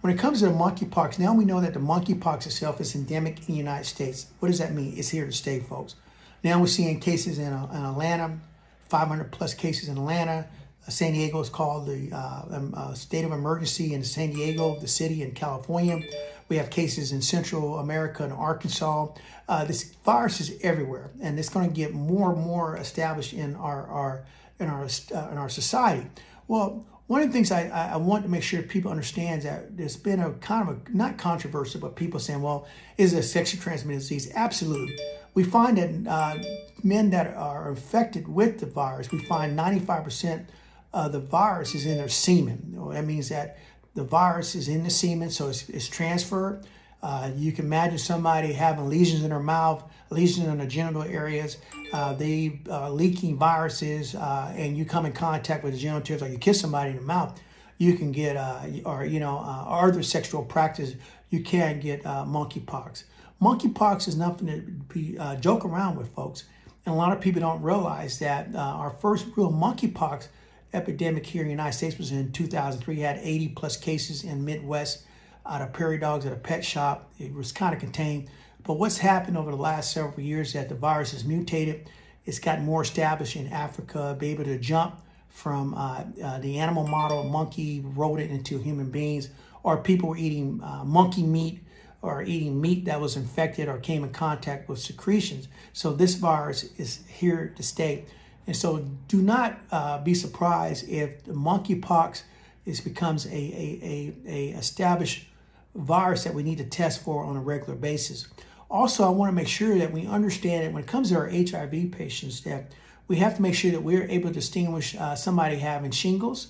When it comes to the monkeypox, now we know that the monkeypox itself is endemic in the United States. What does that mean? It's here to stay, folks. Now we're seeing cases in Atlanta, 500 plus cases in Atlanta. San Diego is called the state of emergency in San Diego, the city in California. We have cases in Central America and Arkansas. This virus is everywhere, and it's going to get more and more established in our society. Well, one of the things I want to make sure people understand is that there's been a kind of a, not controversial, but people saying, well, is it a sexually transmitted disease? Absolutely. We find that men that are infected with the virus, we find 95% of the virus is in their semen. That means that the virus is in the semen, so it's transferred. You can imagine somebody having lesions in their mouth, lesions in the genital areas. They leaking viruses, and you come in contact with the genital areas, like you kiss somebody in the mouth, you can get, or other sexual practice, you can get monkeypox. Monkeypox is nothing to be joke around with, folks. And a lot of people don't realize that our first real monkeypox epidemic here in the United States was in 2003. Had 80 plus cases in Midwest out of prairie dogs at a pet shop. It was kind of contained. But what's happened over the last several years is that the virus has mutated. It's gotten more established in Africa, be able to jump from the animal model, monkey, rodent, into human beings, or people were eating monkey meat or eating meat that was infected or came in contact with secretions. So this virus is here to stay. And so do not be surprised if the monkeypox becomes a established virus that we need to test for on a regular basis. Also, I want to make sure that we understand that when it comes to our HIV patients, that we have to make sure that we're able to distinguish somebody having shingles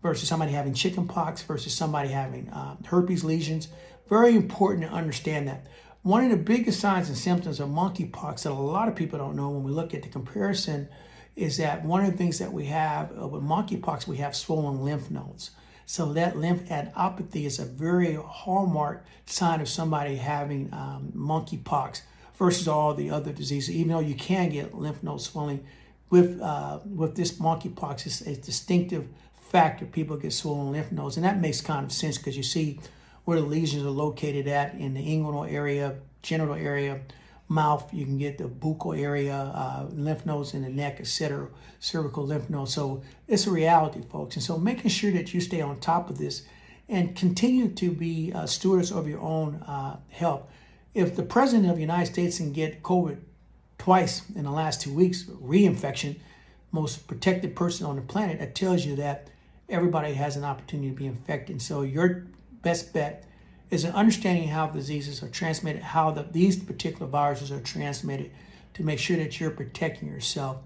versus somebody having chickenpox versus somebody having herpes lesions. Very important to understand that. One of the biggest signs and symptoms of monkeypox that a lot of people don't know when we look at the comparison is that one of the things that we have with monkeypox, we have swollen lymph nodes. So that lymphadenopathy is a very hallmark sign of somebody having monkeypox versus all the other diseases. Even though you can get lymph node swelling, with this monkeypox, it's a distinctive factor. People get swollen lymph nodes, and that makes kind of sense because you see where the lesions are located at in the inguinal area, genital area, mouth. You can get the buccal area, lymph nodes in the neck, etc., cervical lymph nodes. So it's a reality, folks. And so making sure that you stay on top of this and continue to be stewards of your own health. If the president of the United States can get COVID twice in the last 2 weeks, reinfection, most protected person on the planet, that tells you that everybody has an opportunity to be infected. So your best bet is an understanding how diseases are transmitted, how these particular viruses are transmitted, to make sure that you're protecting yourself